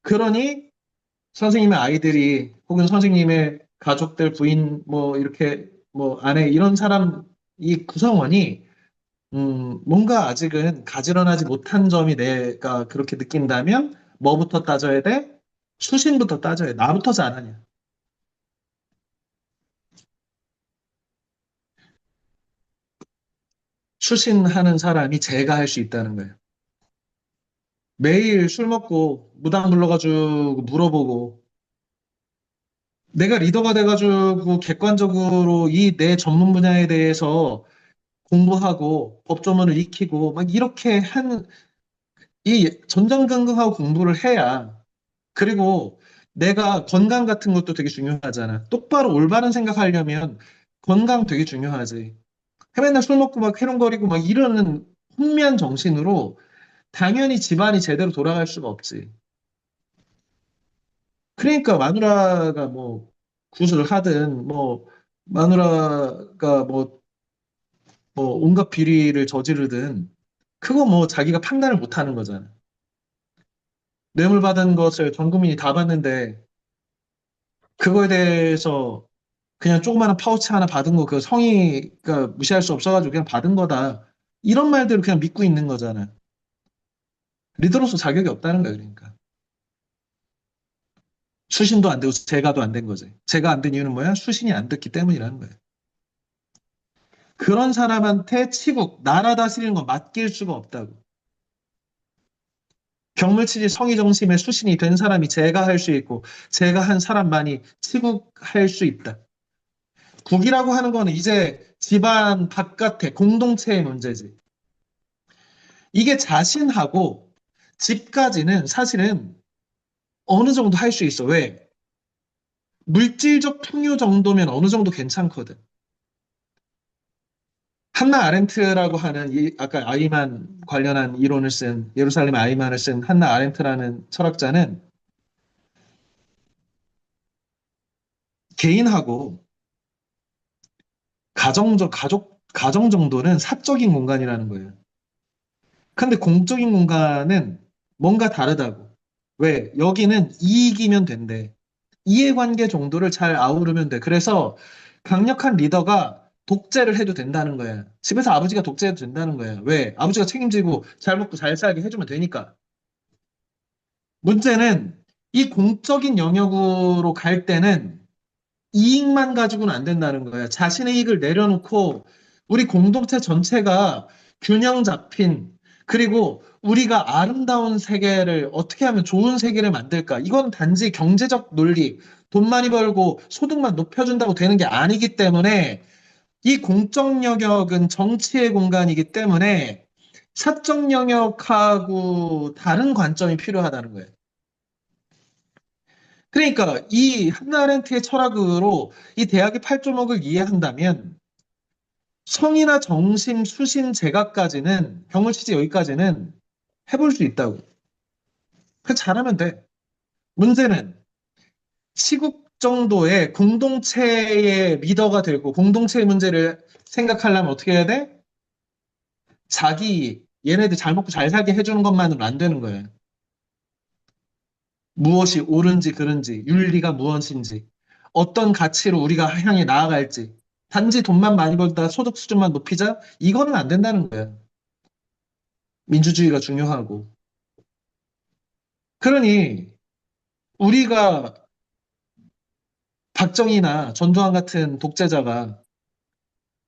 그러니 선생님의 아이들이 혹은 선생님의 가족들, 부인, 뭐 이렇게 뭐 아내 이런 사람 이 구성원이 뭔가 아직은 가지런하지 못한 점이 내가 그렇게 느낀다면 뭐부터 따져야 돼? 수신부터 따져야 돼. 나부터 잘하냐? 수신하는 사람이 제가 할 수 있다는 거예요. 매일 술 먹고 무당 불러가지고 물어보고 내가 리더가 돼가지고 객관적으로 이 내 전문 분야에 대해서 공부하고 법조문을 익히고 막 이렇게 한 이 전전긍긍하고 공부를 해야 그리고 내가 건강 같은 것도 되게 중요하잖아. 똑바로 올바른 생각하려면 건강 되게 중요하지. 맨날 술 먹고 막 회롱거리고 막 이러는 혼미한 정신으로 당연히 집안이 제대로 돌아갈 수가 없지. 그러니까 마누라가 뭐 구술을 하든 뭐 마누라가 뭐 온갖 비리를 저지르든 그거 뭐 자기가 판단을 못 하는 거잖아. 뇌물 받은 것을 전 국민이 다 봤는데 그거에 대해서 그냥 조그마한 파우치 하나 받은 거 그 성의가 무시할 수 없어가지고 그냥 받은 거다. 이런 말들을 그냥 믿고 있는 거잖아. 리더로서 자격이 없다는 거야, 그러니까. 수신도 안 되고 재가도 안 된 거지. 재가 안 된 이유는 뭐야? 수신이 안 됐기 때문이라는 거야. 그런 사람한테 치국, 나라 다스리는 건 맡길 수가 없다고. 경물치지 성의정심의 수신이 된 사람이 제가 할 수 있고, 제가 한 사람만이 치국할 수 있다. 국이라고 하는 거는 이제 집안 바깥의 공동체의 문제지. 이게 자신하고 집까지는 사실은 어느 정도 할 수 있어. 왜? 물질적 풍요 정도면 어느 정도 괜찮거든. 한나 아렌트라고 하는 아까 아이만 관련한 이론을 쓴 예루살렘 아이만을 쓴 한나 아렌트라는 철학자는 개인하고 가정 정도는 사적인 공간이라는 거예요. 근데 공적인 공간은 뭔가 다르다고. 왜? 여기는 이익이면 된대. 이해관계 정도를 잘 아우르면 돼. 그래서 강력한 리더가 독재를 해도 된다는 거야. 집에서 아버지가 독재해도 된다는 거야. 왜? 아버지가 책임지고 잘 먹고 잘 살게 해주면 되니까. 문제는 이 공적인 영역으로 갈 때는 이익만 가지고는 안 된다는 거야. 자신의 이익을 내려놓고 우리 공동체 전체가 균형 잡힌 그리고 우리가 아름다운 세계를 어떻게 하면 좋은 세계를 만들까? 이건 단지 경제적 논리, 돈 많이 벌고 소득만 높여준다고 되는 게 아니기 때문에 이 공적 영역은 정치의 공간이기 때문에 사적 영역하고 다른 관점이 필요하다는 거예요. 그러니까 이 한나 아렌트의 철학으로 이 대학의 팔조목을 이해한다면 성이나 정심, 수신, 제각까지는 병을 치지 여기까지는 해볼 수 있다고. 그 잘하면 돼. 문제는 시국 정도의 공동체의 리더가 되고 공동체의 문제를 생각하려면 어떻게 해야 돼? 자기 얘네들 잘 먹고 잘 살게 해주는 것만으로는 안 되는 거예요. 무엇이 옳은지 그른지, 윤리가 무엇인지, 어떤 가치로 우리가 향해 나아갈지, 단지 돈만 많이 벌다 소득 수준만 높이자? 이거는 안 된다는 거예요. 민주주의가 중요하고. 그러니 우리가 박정희나 전두환 같은 독재자가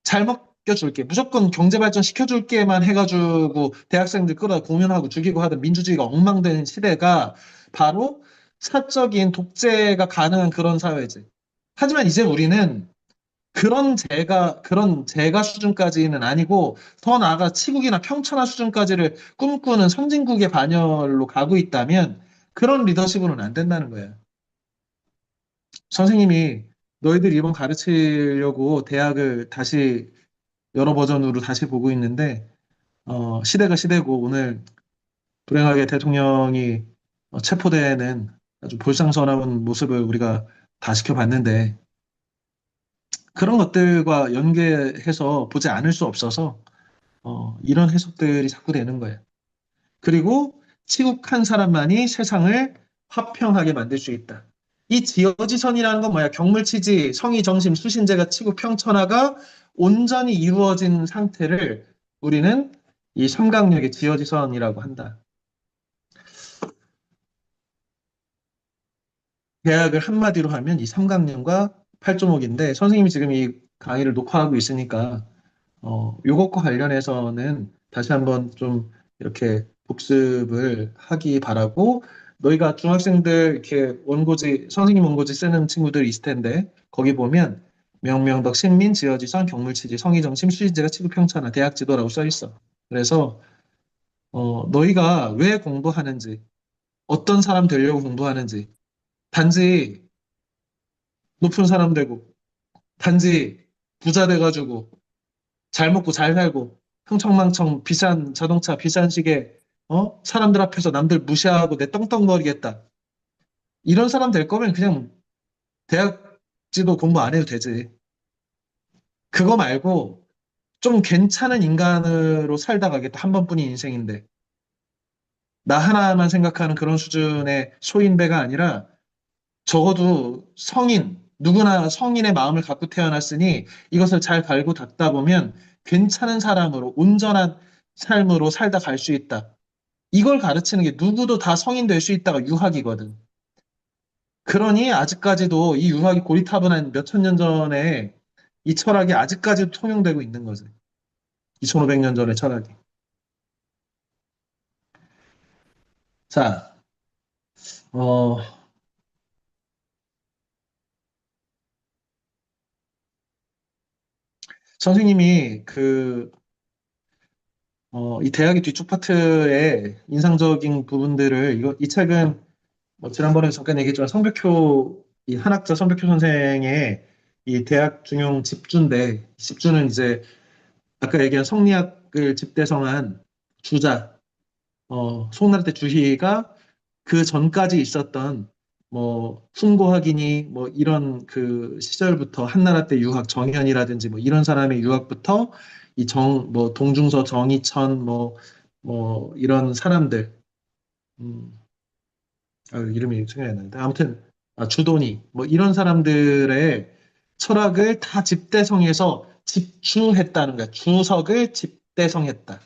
잘 먹여줄게, 무조건 경제 발전 시켜줄게만 해가지고 대학생들 끌어 공연하고 죽이고 하던 민주주의가 엉망된 시대가 바로 사적인 독재가 가능한 그런 사회지. 하지만 이제 우리는 그런 재가 수준까지는 아니고 더 나아가 치국이나 평천하 수준까지를 꿈꾸는 선진국의 반열로 가고 있다면 그런 리더십으로는 안 된다는 거예요. 선생님이 너희들 이번 가르치려고 대학을 다시 여러 버전으로 다시 보고 있는데 시대가 시대고 오늘 불행하게 대통령이 체포되는 아주 볼상선하은 모습을 우리가 다 지켜봤는데 그런 것들과 연계해서 보지 않을 수 없어서 이런 해석들이 자꾸 되는 거예요. 그리고 치국한 사람만이 세상을 화평하게 만들 수 있다. 이 지어지선이라는 건 뭐야? 경물치지, 성의, 정심, 수신제가 치국 평천하가 온전히 이루어진 상태를 우리는 이 삼각역의 지어지선이라고 한다. 대학을 한마디로 하면 이 삼각형과 팔조목인데 선생님이 지금 이 강의를 녹화하고 있으니까 요것과 관련해서는 다시 한번 좀 이렇게 복습을 하기 바라고 너희가 중학생들 이렇게 원고지 선생님 원고지 쓰는 친구들 있을 텐데 거기 보면 명명덕 신민 지어지선 경물치지 성의정심 수지제가 치부평천하 대학지도라고 써 있어. 그래서 너희가 왜 공부하는지 어떤 사람 되려고 공부하는지 단지 높은 사람 되고 단지 부자 돼가지고 잘 먹고 잘 살고 흥청망청 비싼 자동차 비싼 시계 사람들 앞에서 남들 무시하고 내 떵떵거리겠다 이런 사람 될 거면 그냥 대학지도 공부 안 해도 되지. 그거 말고 좀 괜찮은 인간으로 살다 가겠다. 한 번뿐인 인생인데 나 하나만 생각하는 그런 수준의 소인배가 아니라 적어도 성인, 누구나 성인의 마음을 갖고 태어났으니 이것을 잘 갈고 닦다 보면 괜찮은 사람으로, 온전한 삶으로 살다 갈 수 있다. 이걸 가르치는 게 누구도 다 성인 될 수 있다가 유학이거든. 그러니 아직까지도 이 유학이 고리타분한 몇천 년 전에 이 철학이 아직까지도 통용되고 있는 거지. 2500년 전의 철학이. 자, 어, 선생님이 이 대학의 뒤쪽 파트의 인상적인 부분들을, 이 책은 지난번에 잠깐 얘기했지만 이 한학자 성백효 선생의 이 대학 중용 집주인데, 집주는 이제 아까 얘기한 성리학을 집대성한 주자, 송나라 때 주희가 그 전까지 있었던 훈고학이니 이런 그 시절부터 한나라 때 유학 정현이라든지 이런 사람의 유학부터 동중서 정이천 이런 사람들 음, 이름이 생각이 안 나는데 아무튼 주도니, 뭐 이런 사람들의 철학을 다 집대성해서 집주했다는 거야. 주석을 집대성했다.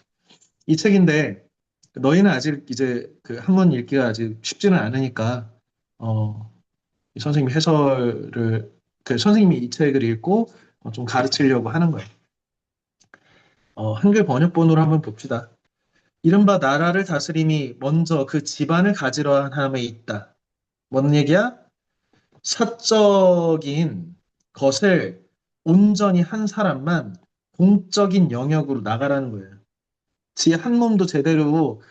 이 책인데 너희는 아직 이제 그 한문 읽기가 아직 쉽지는 않으니까 어, 이 선생님이 해설을 그 선생님이 이 책을 읽고 좀 가르치려고 하는 거예요. 한글 번역본으로 한번 봅시다. 이른바 나라를 다스림이 먼저 그 집안을 가지러 함에 있다. 뭔 얘기야? 사적인 것을 온전히 한 사람만 공적인 영역으로 나가라는 거예요. 지 한 몸도 제대로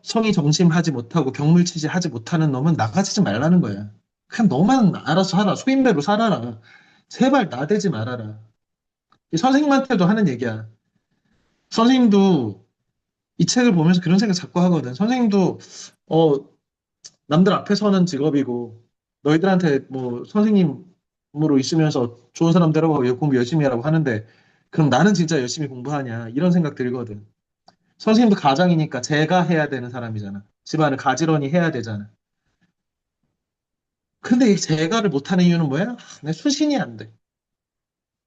성의 정심하지 못하고 경물치지 하지 못하는 놈은 나가지 말라는 거야. 그냥 너만 알아서 하라. 소인배로 살아라. 제발 나대지 말아라. 이 선생님한테도 하는 얘기야. 선생님도 이 책을 보면서 그런 생각 자꾸 하거든. 선생님도 어, 남들 앞에 서는 직업이고 너희들한테 뭐 선생님으로 있으면서 좋은 사람 되라고 공부 열심히 하라고 하는데 그럼 나는 진짜 열심히 공부하냐 이런 생각 들거든. 선생님도 가장이니까 제가 해야 되는 사람이잖아. 집안을 가지런히 해야 되잖아. 근데 이 제가를 못하는 이유는 뭐야? 내 수신이 안 돼.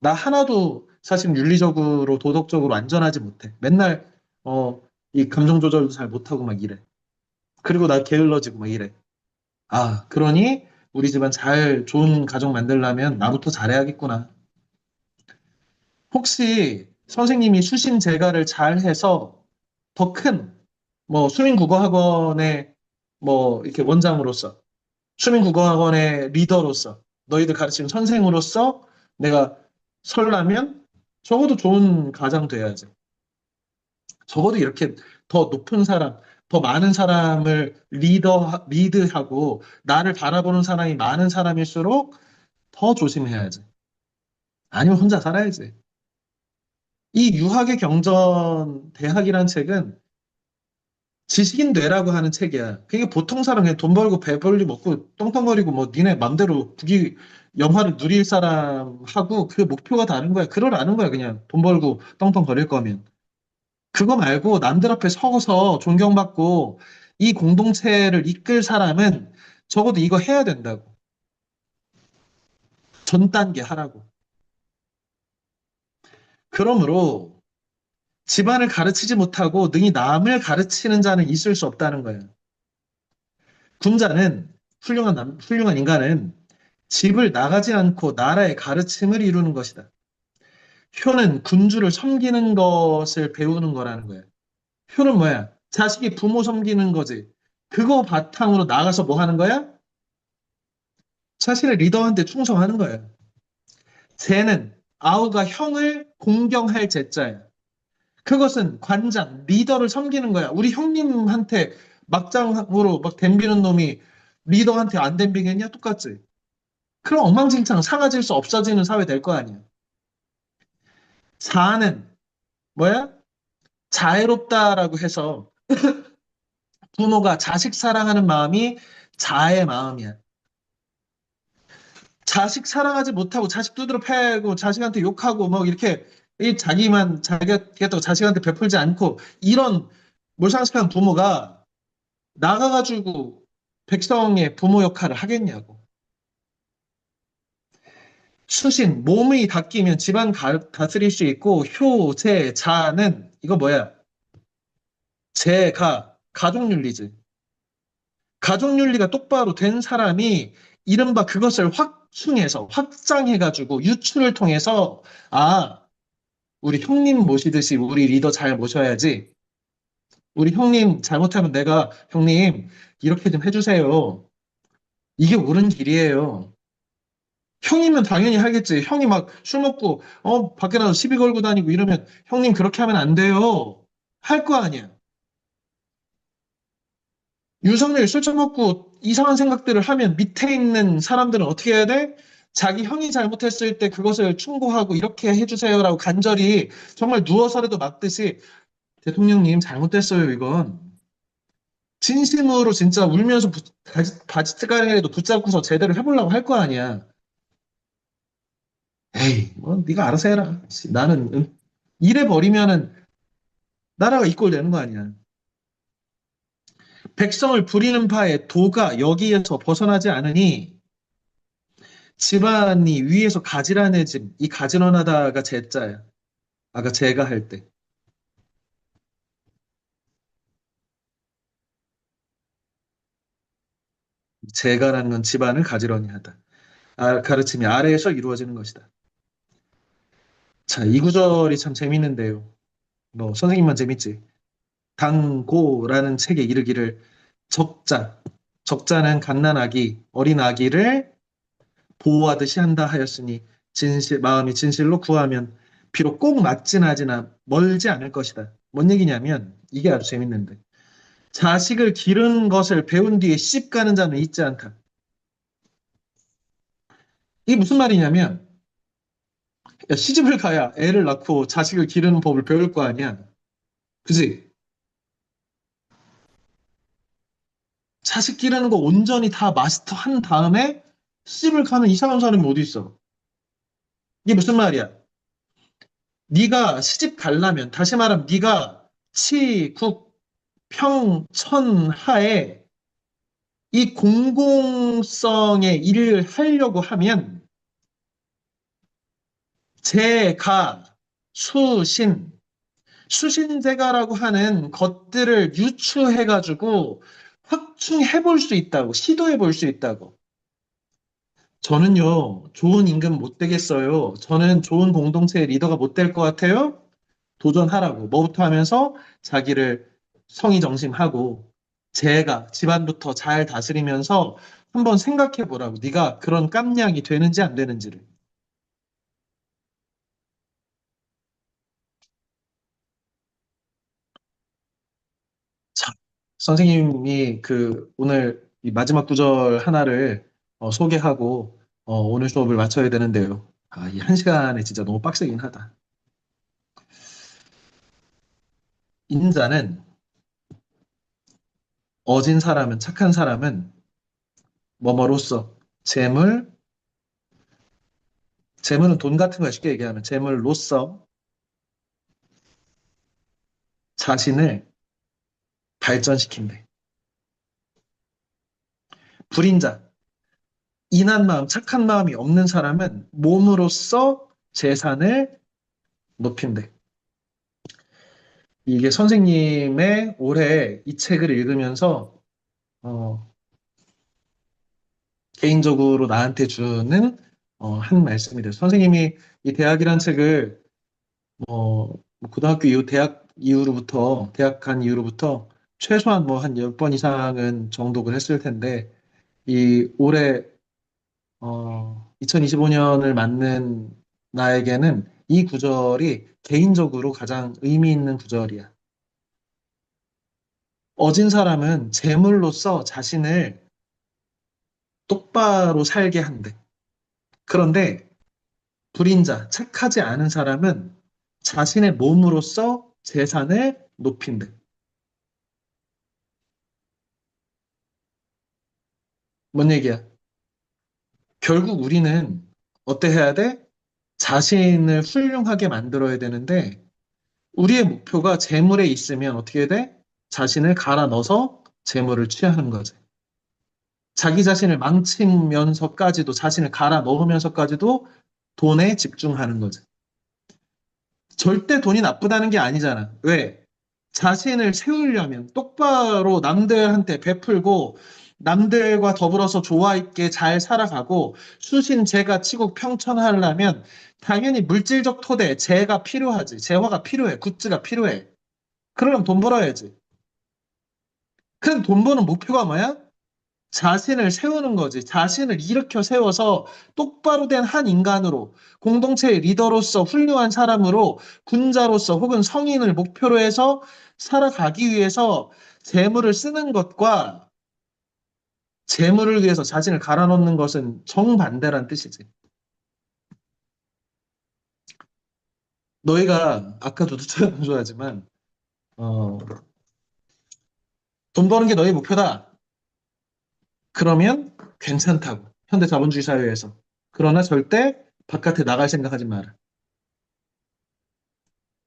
나 하나도 사실 윤리적으로 도덕적으로 안전하지 못해. 맨날 이 감정 조절도 잘 못하고 막 이래. 그리고 나 게을러지고 막 이래. 그러니 우리 집안 잘 좋은 가정 만들려면 나부터 잘해야겠구나. 혹시 선생님이 수신 제가를 잘 해서 더 큰, 뭐, 수민국어학원의 뭐, 이렇게 원장으로서, 수민국어학원의 리더로서, 너희들 가르치는 선생으로서 내가 설라면 적어도 좋은 가장 돼야지. 적어도 이렇게 더 높은 사람, 더 많은 사람을 리드하고 나를 바라보는 사람이 많은 사람일수록 더 조심해야지. 아니면 혼자 살아야지. 이 유학의 경전 대학이란 책은 지식인 뇌라고 하는 책이야. 그게 보통 사람 그냥 돈 벌고 배벌리 먹고 떵떵거리고 뭐 니네 맘대로 국위 영화를 누릴 사람하고 그 목표가 다른 거야. 그러라는 거야. 그냥 돈 벌고 떵떵거릴 거면. 그거 말고 남들 앞에 서서 존경받고 이 공동체를 이끌 사람은 적어도 이거 해야 된다고. 전 단계 하라고. 그러므로 집안을 가르치지 못하고 능히 남을 가르치는 자는 있을 수 없다는 거예요. 군자는 훌륭한 인간은 집을 나가지 않고 나라의 가르침을 이루는 것이다. 효는 군주를 섬기는 것을 배우는 거라는 거예요. 효는 뭐야? 자식이 부모 섬기는 거지. 그거 바탕으로 나가서 뭐 하는 거야? 자신의 리더한테 충성하는 거예요. 쟤는 아우가 형을 공경할 제자야. 그것은 관장, 리더를 섬기는 거야. 우리 형님한테 막장으로 막 덤비는 놈이 리더한테 안 덤비겠냐? 똑같지. 그럼 엉망진창 사라질 수 없어지는 사회 될 거 아니야. 사는 뭐야? 자애롭다라고 해서 부모가 자식 사랑하는 마음이 자의 마음이야. 자식 사랑하지 못하고 자식 두드러 패고 자식한테 욕하고 뭐 이렇게 자기가 자식한테 베풀지 않고 이런 몰상식한 부모가 나가가지고 백성의 부모 역할을 하겠냐고. 수신, 몸이 닦이면 집안 다스릴 수 있고 효, 제, 자는 이거 뭐야? 가족윤리지. 가족윤리가 똑바로 된 사람이 이른바 그것을 확장해가지고 유출을 통해서 우리 형님 모시듯이 우리 리더 잘 모셔야지. 우리 형님 잘못하면 내가 형님 이렇게 좀 해주세요. 이게 옳은 길이에요. 형이면 당연히 하겠지. 형이 막 술 먹고 밖에 나가서 시비 걸고 다니고 이러면 형님 그렇게 하면 안 돼요. 할 거 아니야. 윤석열이 술 처먹고 이상한 생각들을 하면 밑에 있는 사람들은 어떻게 해야 돼? 자기 형이 잘못했을 때 그것을 충고하고 이렇게 해주세요라고 간절히 정말 누워서라도 막듯이 대통령님 잘못됐어요 이건. 진심으로 진짜 울면서 바지 뜨가리라도 붙잡고서 제대로 해보려고 할 거 아니야. 에이, 뭐 네가 알아서 해라. 나는 이래 버리면은 나라가 이꼴 되는 거 아니야. 백성을 부리는 바에 도가 여기에서 벗어나지 않으니 집안이 위에서 가지런해짐. 이 가지런하다가 제자야. 아까 제가 할 때. 제가라는 건 집안을 가지런히 하다. 가르침이 아래에서 이루어지는 것이다. 자, 이 구절이 참 재밌는데요. 뭐, 선생님만 재밌지. 당고라는 책에 이르기를 적자. 적자는 갓난아기, 어린 아기를 보호하듯이 한다 하였으니 마음이 진실로 구하면 비록 꼭 맞진 하지나 멀지 않을 것이다. 뭔 얘기냐면 이게 아주 재밌는데 자식을 기르는 것을 배운 뒤에 시집 가는 자는 있지 않다. 이게 무슨 말이냐면 야, 시집을 가야 애를 낳고 자식을 기르는 법을 배울 거 아니야. 그지? 자식 기르는 거 온전히 다 마스터한 다음에 시집을 가는 이상한 사람이 어디 있어? 이게 무슨 말이야? 네가 시집 가려면 다시 말하면 네가 치, 국, 평, 천, 하에 이 공공성의 일을 하려고 하면 제가, 수신, 수신제가라고 하는 것들을 유추해가지고 확충해 볼 수 있다고, 시도해 볼 수 있다고. 저는요, 좋은 임금 못 되겠어요. 저는 좋은 공동체의 리더가 못 될 것 같아요. 도전하라고. 뭐부터 하면서 자기를 성의정심하고 제가 집안부터 잘 다스리면서 한번 생각해 보라고. 네가 그런 깜냥이 되는지 안 되는지를. 자, 선생님이 오늘 이 마지막 구절 하나를 소개하고 오늘 수업을 마쳐야 되는데요. 이 한 시간에 진짜 너무 빡세긴 하다. 인자는 어진 사람은 착한 사람은 뭐뭐로써 재물, 재물은 돈 같은 거야 쉽게 얘기하면 재물로써 자신을 발전시킨대. 불인자, 인한 마음, 착한 마음이 없는 사람은 몸으로써 재산을 높인대. 이게 선생님의 올해 이 책을 읽으면서 어, 개인적으로 나한테 주는 한 말씀이 돼요. 선생님이 이 대학이란 책을 뭐 고등학교 이후 대학 이후로부터 대학 간 이후로부터 최소한 뭐 한 10번 이상은 정독을 했을 텐데 이 올해 2025년을 맞는 나에게는 이 구절이 개인적으로 가장 의미 있는 구절이야. 어진 사람은 재물로서 자신을 똑바로 살게 한대. 그런데 불인자, 착하지 않은 사람은 자신의 몸으로써 재산을 높인대. 뭔 얘기야? 결국 우리는 어때 해야 돼? 자신을 훌륭하게 만들어야 되는데 우리의 목표가 재물에 있으면 어떻게 돼? 자신을 갈아 넣어서 재물을 취하는 거지. 자기 자신을 망치면서까지도 자신을 갈아 넣으면서까지도 돈에 집중하는 거지. 절대 돈이 나쁘다는 게 아니잖아. 왜? 자신을 세우려면 똑바로 남들한테 베풀고 남들과 더불어서 조화 있게 잘 살아가고 수신 재가 치고 평천하려면 당연히 물질적 토대, 재가 필요하지. 재화가 필요해. 굿즈가 필요해. 그러려면 돈 벌어야지. 큰 돈 버는 목표가 뭐야? 자신을 세우는 거지. 자신을 일으켜 세워서 똑바로 된 한 인간으로, 공동체의 리더로서 훌륭한 사람으로, 군자로서 혹은 성인을 목표로 해서 살아가기 위해서 재물을 쓰는 것과 재물을 위해서 자신을 갈아 넣는 것은 정반대란 뜻이지. 너희가 아까도 누차례 좋아하지만 어, 돈 버는 게 너희 목표다. 그러면 괜찮다고. 현대 자본주의 사회에서. 그러나 절대 바깥에 나갈 생각하지 마라.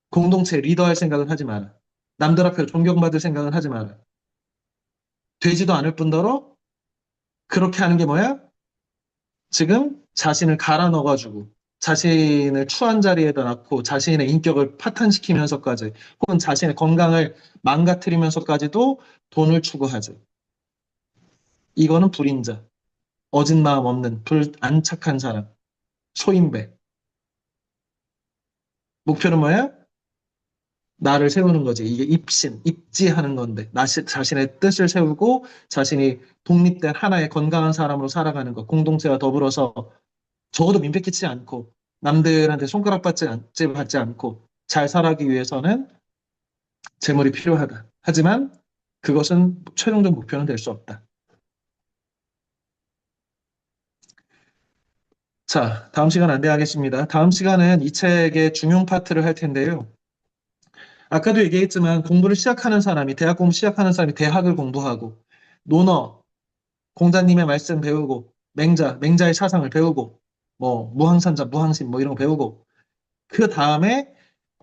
공동체 리더할 생각을 하지 마라. 남들 앞에서 존경받을 생각을 하지 마라. 되지도 않을 뿐더러 그렇게 하는 게 뭐야? 지금 자신을 갈아 넣어가지고 자신을 추한 자리에다 놔고 자신의 인격을 파탄시키면서까지 혹은 자신의 건강을 망가뜨리면서까지도 돈을 추구하지. 이거는 불인자, 어진 마음 없는 안 착한 사람, 소인배. 목표는 뭐야? 나를 세우는 거지. 이게 입신, 입지하는 건데, 자신의 뜻을 세우고 자신이 독립된 하나의 건강한 사람으로 살아가는 것, 공동체와 더불어서 적어도 민폐 끼치지 않고, 남들한테 손가락 받지 않고, 잘 살아가기 위해서는 재물이 필요하다. 하지만 그것은 최종적 목표는 될 수 없다. 자, 다음 시간 안내하겠습니다. 다음 시간은 이 책의 중용 파트를 할 텐데요. 아까도 얘기했지만 공부를 시작하는 사람이, 대학 공부 시작하는 사람이 대학을 공부하고, 논어, 공자님의 말씀 배우고, 맹자의 사상을 배우고, 뭐, 무항산자, 무항신, 뭐 이런 거 배우고, 그 다음에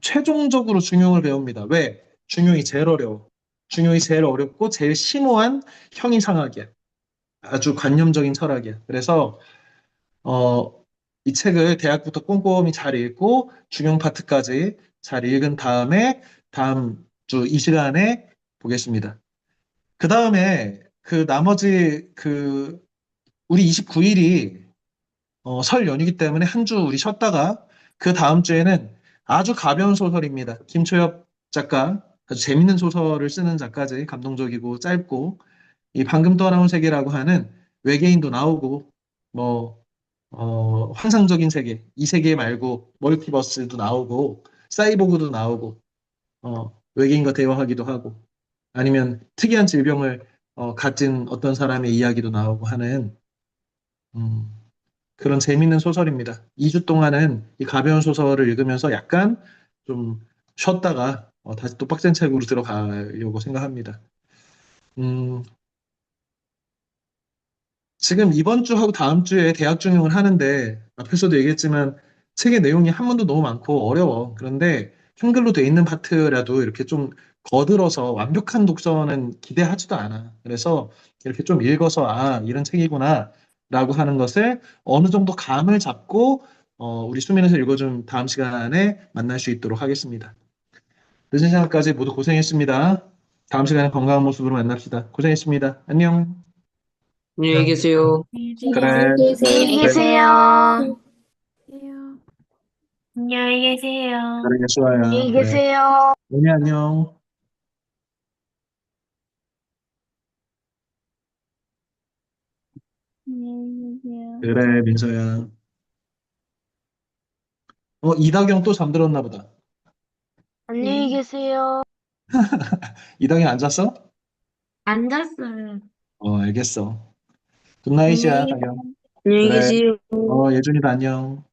최종적으로 중용을 배웁니다. 왜? 중용이 제일 어려워. 중용이 제일 어렵고, 제일 심오한 형이상학이야. 아주 관념적인 철학이야. 그래서, 어, 이 책을 대학부터 꼼꼼히 잘 읽고, 중용 파트까지 잘 읽은 다음에, 다음 주 이 시간에 보겠습니다. 그 다음에, 우리 29일이 설 연휴이기 때문에 한 주 우리 쉬었다가 그 다음 주에는 아주 가벼운 소설입니다. 김초엽 작가, 아주 재밌는 소설을 쓰는 작가지, 감동적이고 짧고, 이 방금 떠나온 세계라고 하는 외계인도 나오고, 뭐, 환상적인 세계, 이 세계 말고 멀티버스도 나오고, 사이보그도 나오고, 외계인과 대화하기도 하고, 아니면 특이한 질병을 가진 어떤 사람의 이야기도 나오고 하는, 음, 그런 재밌는 소설입니다. 2주 동안은 이 가벼운 소설을 읽으면서 약간 좀 쉬었다가 다시 또 빡센 책으로 들어가려고 생각합니다. 음, 지금 이번 주하고 다음 주에 대학 중용을 하는데 앞에서도 얘기했지만 책의 내용이 한문도 너무 많고 어려워. 그런데 한글로 돼 있는 파트라도 이렇게 좀 거들어서 완벽한 독서는 기대하지도 않아. 그래서 이렇게 좀 읽어서 아, 이런 책이구나 라고 하는 것을 어느 정도 감을 잡고 우리 수민에서 읽어준 다음 시간에 만날 수 있도록 하겠습니다. 늦은 시간까지 모두 고생했습니다. 다음 시간에 건강한 모습으로 만납시다. 고생했습니다. 안녕. 안녕히 계세요. 그래. 안녕히 그래. 계세요. 안녕히 계세요. 그래, 수아야. 안녕히 그래. 계세요. 언니 안녕. 안녕히 계세요. 그래, 민서야. 이다경 또 잠들었나 보다. 안녕히 계세요. 이다경 안 잤어? 안 잤어요. 알겠어. 굿나잇이야, 안녕히 다경. 안녕히 그래. 계세요. 예준이도 안녕.